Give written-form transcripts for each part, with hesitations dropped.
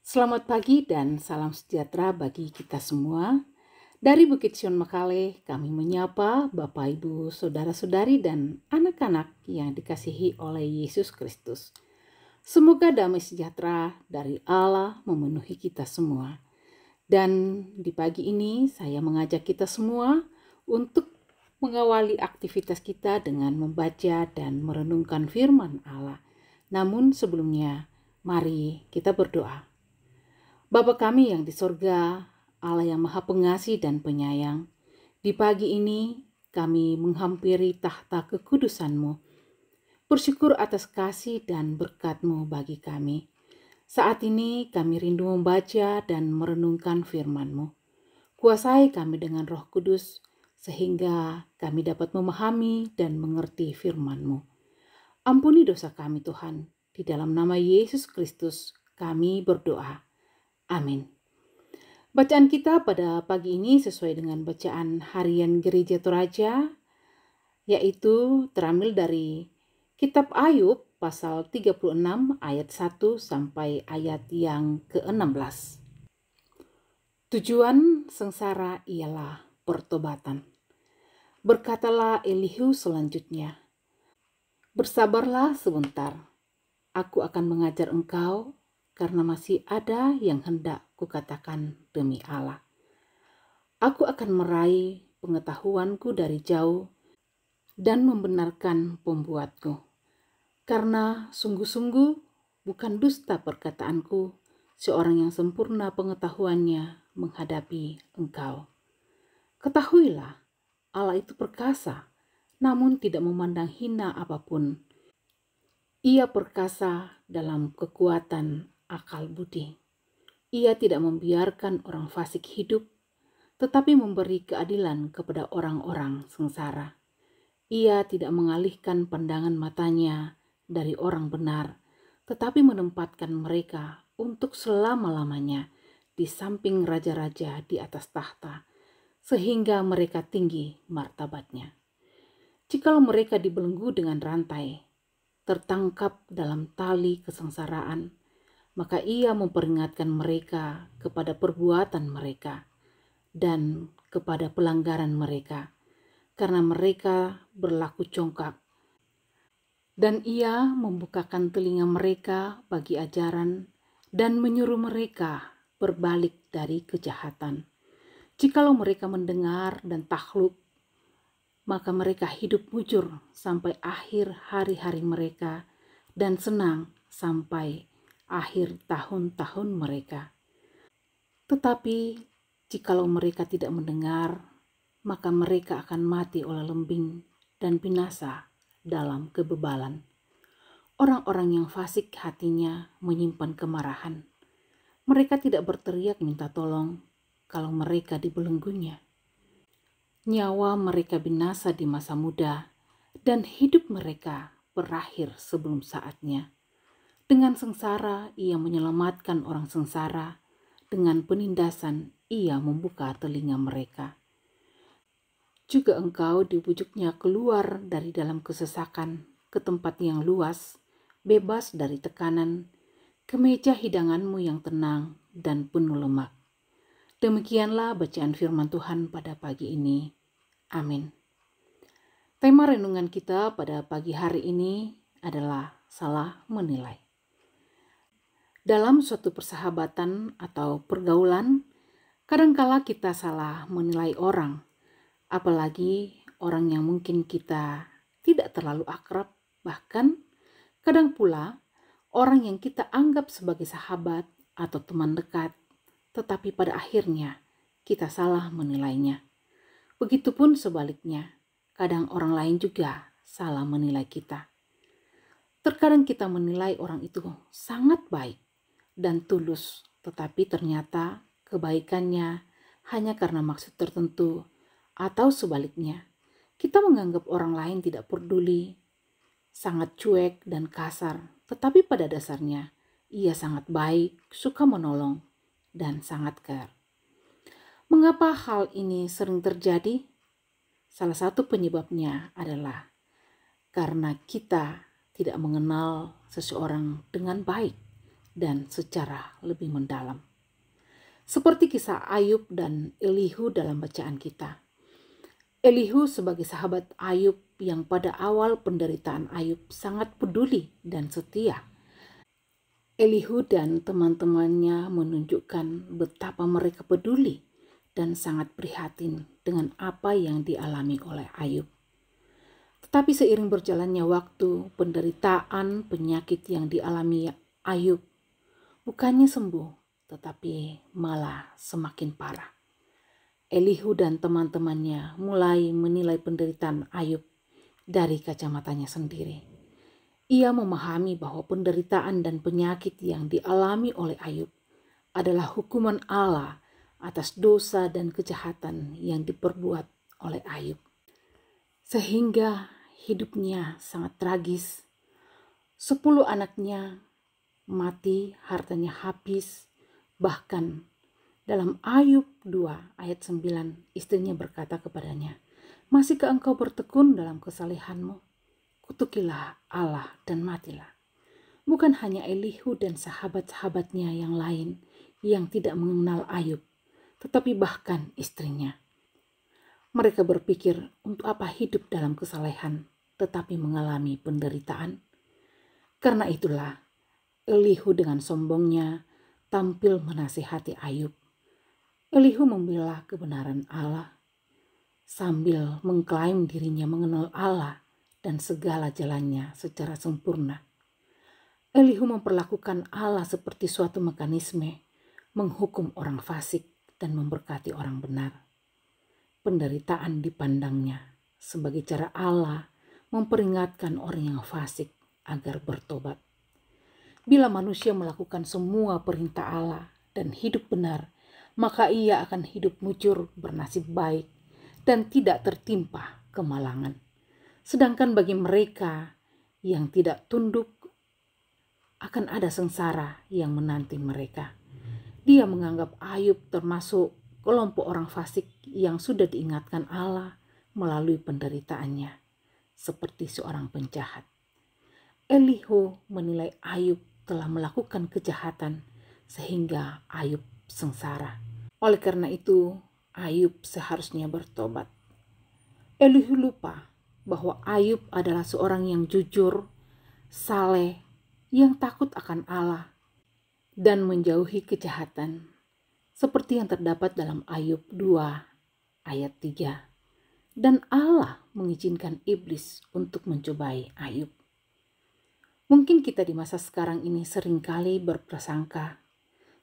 Selamat pagi dan salam sejahtera bagi kita semua. Dari Bukit Sion Mekale, kami menyapa Bapak, Ibu, Saudara-saudari, dan anak-anak yang dikasihi oleh Yesus Kristus. Semoga damai sejahtera dari Allah memenuhi kita semua. Dan di pagi ini saya mengajak kita semua untuk mengawali aktivitas kita dengan membaca dan merenungkan firman Allah. Namun sebelumnya, mari kita berdoa. Bapa kami yang di sorga, Allah yang maha pengasih dan penyayang, di pagi ini kami menghampiri tahta kekudusan-Mu, bersyukur atas kasih dan berkat-Mu bagi kami. Saat ini kami rindu membaca dan merenungkan firman-Mu. Kuasai kami dengan Roh Kudus, sehingga kami dapat memahami dan mengerti firman-Mu. Ampuni dosa kami Tuhan, di dalam nama Yesus Kristus kami berdoa. Amin. Bacaan kita pada pagi ini sesuai dengan bacaan harian Gereja Toraja, yaitu terambil dari Kitab Ayub pasal 36 ayat 1 sampai ayat yang ke-16. Tujuan sengsara ialah pertobatan. Berkatalah Elihu selanjutnya, "Bersabarlah sebentar, aku akan mengajar engkau, karena masih ada yang hendak kukatakan demi Allah. Aku akan meraih pengetahuanku dari jauh dan membenarkan pembuatku. Karena sungguh-sungguh bukan dusta perkataanku, seorang yang sempurna pengetahuannya menghadapi engkau. Ketahuilah, Allah itu perkasa, namun tidak memandang hina apapun. Ia perkasa dalam kekuatan akal budi. Ia tidak membiarkan orang fasik hidup, tetapi memberi keadilan kepada orang-orang sengsara. Ia tidak mengalihkan pandangan matanya dari orang benar, tetapi menempatkan mereka untuk selama-lamanya di samping raja-raja di atas tahta, sehingga mereka tinggi martabatnya. Jikalau mereka dibelenggu dengan rantai, tertangkap dalam tali kesengsaraan, maka ia memperingatkan mereka kepada perbuatan mereka dan kepada pelanggaran mereka, karena mereka berlaku congkak. Dan ia membukakan telinga mereka bagi ajaran dan menyuruh mereka berbalik dari kejahatan. Jikalau mereka mendengar dan takluk, maka mereka hidup mujur sampai akhir hari-hari mereka dan senang sampai akhir tahun-tahun mereka. Tetapi jikalau mereka tidak mendengar, maka mereka akan mati oleh lembing dan binasa dalam kebebalan. Orang-orang yang fasik hatinya menyimpan kemarahan. Mereka tidak berteriak minta tolong kalau mereka dibelenggunya. Nyawa mereka binasa di masa muda, dan hidup mereka berakhir sebelum saatnya. Dengan sengsara ia menyelamatkan orang sengsara, dengan penindasan ia membuka telinga mereka. Juga engkau dibujuknya keluar dari dalam kesesakan ke tempat yang luas, bebas dari tekanan, ke meja hidanganmu yang tenang dan penuh lemak. Demikianlah bacaan firman Tuhan pada pagi ini. Amin. Tema renungan kita pada pagi hari ini adalah salah menilai. Dalam suatu persahabatan atau pergaulan, kadangkala kita salah menilai orang, apalagi orang yang mungkin kita tidak terlalu akrab, bahkan kadang pula orang yang kita anggap sebagai sahabat atau teman dekat, tetapi pada akhirnya kita salah menilainya. Begitupun sebaliknya, kadang orang lain juga salah menilai kita. Terkadang kita menilai orang itu sangat baik dan tulus, tetapi ternyata kebaikannya hanya karena maksud tertentu, atau sebaliknya, kita menganggap orang lain tidak peduli, sangat cuek dan kasar, tetapi pada dasarnya ia sangat baik, suka menolong, dan sangat care. Mengapa hal ini sering terjadi? Salah satu penyebabnya adalah karena kita tidak mengenal seseorang dengan baik dan secara lebih mendalam. Seperti kisah Ayub dan Elihu dalam bacaan kita. Elihu sebagai sahabat Ayub yang pada awal penderitaan Ayub sangat peduli dan setia. Elihu dan teman-temannya menunjukkan betapa mereka peduli dan sangat prihatin dengan apa yang dialami oleh Ayub. Tetapi seiring berjalannya waktu, penderitaan penyakit yang dialami Ayub bukannya sembuh, tetapi malah semakin parah. Elihu dan teman-temannya mulai menilai penderitaan Ayub dari kacamatanya sendiri. Ia memahami bahwa penderitaan dan penyakit yang dialami oleh Ayub adalah hukuman Allah atas dosa dan kejahatan yang diperbuat oleh Ayub. Sehingga hidupnya sangat tragis. 10 anaknya mati, hartanya habis. Bahkan dalam Ayub 2 ayat 9 istrinya berkata kepadanya, "Masihkah engkau bertekun dalam kesalehanmu? Kutukilah Allah dan matilah." Bukan hanya Elihu dan sahabat-sahabatnya yang lain yang tidak mengenal Ayub, tetapi bahkan istrinya. Mereka berpikir, untuk apa hidup dalam kesalehan tetapi mengalami penderitaan? Karena itulah Elihu dengan sombongnya tampil menasihati Ayub. Elihu membela kebenaran Allah sambil mengklaim dirinya mengenal Allah dan segala jalannya secara sempurna. Elihu memperlakukan Allah seperti suatu mekanisme menghukum orang fasik dan memberkati orang benar. Penderitaan dipandangnya sebagai cara Allah memperingatkan orang yang fasik agar bertobat. Bila manusia melakukan semua perintah Allah dan hidup benar, maka ia akan hidup mujur, bernasib baik, dan tidak tertimpa kemalangan. Sedangkan bagi mereka yang tidak tunduk, akan ada sengsara yang menanti mereka. Dia menganggap Ayub termasuk kelompok orang fasik yang sudah diingatkan Allah melalui penderitaannya, seperti seorang penjahat. Elihu menilai Ayub telah melakukan kejahatan sehingga Ayub sengsara. Oleh karena itu, Ayub seharusnya bertobat. Elihu lupa bahwa Ayub adalah seorang yang jujur, saleh, yang takut akan Allah, dan menjauhi kejahatan. Seperti yang terdapat dalam Ayub 2 ayat 3. Dan Allah mengizinkan iblis untuk mencobai Ayub. Mungkin kita di masa sekarang ini seringkali berprasangka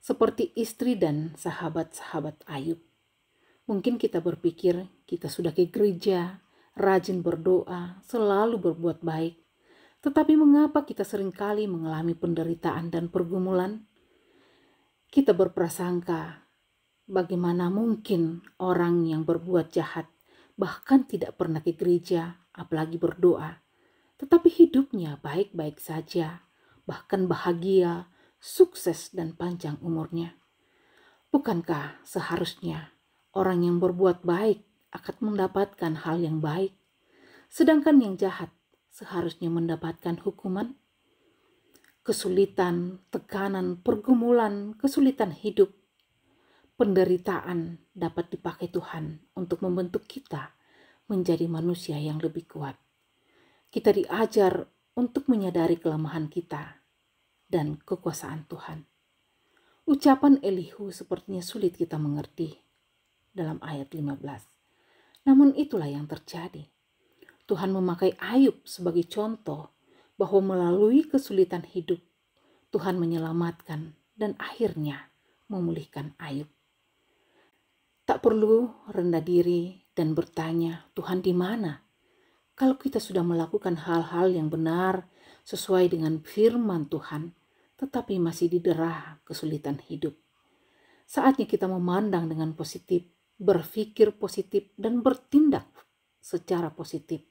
seperti istri dan sahabat-sahabat Ayub. Mungkin kita berpikir kita sudah ke gereja, rajin berdoa, selalu berbuat baik. Tetapi mengapa kita seringkali mengalami penderitaan dan pergumulan? Kita berprasangka, bagaimana mungkin orang yang berbuat jahat, bahkan tidak pernah ke gereja, apalagi berdoa, tetapi hidupnya baik-baik saja, bahkan bahagia, sukses dan panjang umurnya. Bukankah seharusnya orang yang berbuat baik akan mendapatkan hal yang baik, sedangkan yang jahat seharusnya mendapatkan hukuman? Kesulitan, tekanan, pergumulan, kesulitan hidup, penderitaan dapat dipakai Tuhan untuk membentuk kita menjadi manusia yang lebih kuat. Kita diajar untuk menyadari kelemahan kita dan kekuasaan Tuhan. Ucapan Elihu sepertinya sulit kita mengerti dalam ayat 15. Namun itulah yang terjadi. Tuhan memakai Ayub sebagai contoh bahwa melalui kesulitan hidup, Tuhan menyelamatkan dan akhirnya memulihkan Ayub. Tak perlu rendah diri dan bertanya, Tuhan di mana? Kalau kita sudah melakukan hal-hal yang benar sesuai dengan firman Tuhan, tetapi masih didera kesulitan hidup. Saatnya kita memandang dengan positif, berpikir positif, dan bertindak secara positif.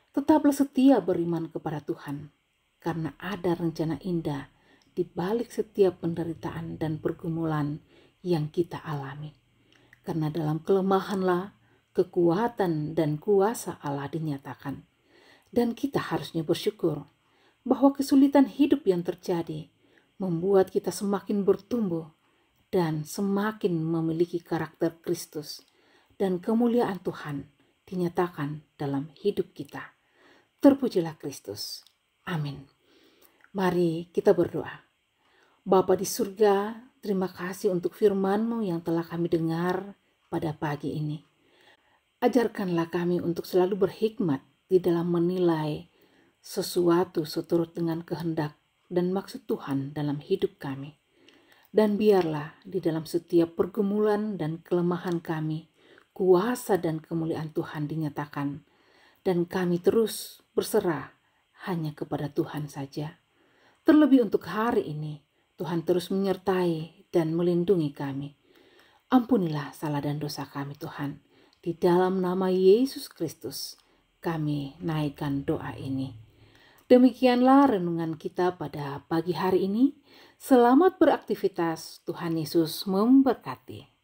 Tetaplah setia beriman kepada Tuhan, karena ada rencana indah di balik setiap penderitaan dan pergumulan yang kita alami. Karena dalam kelemahanlah kekuatan dan kuasa Allah dinyatakan. Dan kita harusnya bersyukur bahwa kesulitan hidup yang terjadi membuat kita semakin bertumbuh dan semakin memiliki karakter Kristus, dan kemuliaan Tuhan dinyatakan dalam hidup kita. Terpujilah Kristus. Amin. Mari kita berdoa. Bapa di surga, terima kasih untuk firman-Mu yang telah kami dengar pada pagi ini. Ajarkanlah kami untuk selalu berhikmat di dalam menilai sesuatu seturut dengan kehendak dan maksud Tuhan dalam hidup kami. Dan biarlah di dalam setiap pergumulan dan kelemahan kami, kuasa dan kemuliaan Tuhan dinyatakan, dan kami terus berserah hanya kepada Tuhan saja. Terlebih untuk hari ini, Tuhan terus menyertai dan melindungi kami. Ampunilah salah dan dosa kami, Tuhan. Di dalam nama Yesus Kristus, kami naikkan doa ini. Demikianlah renungan kita pada pagi hari ini. Selamat beraktivitas. Tuhan Yesus memberkati.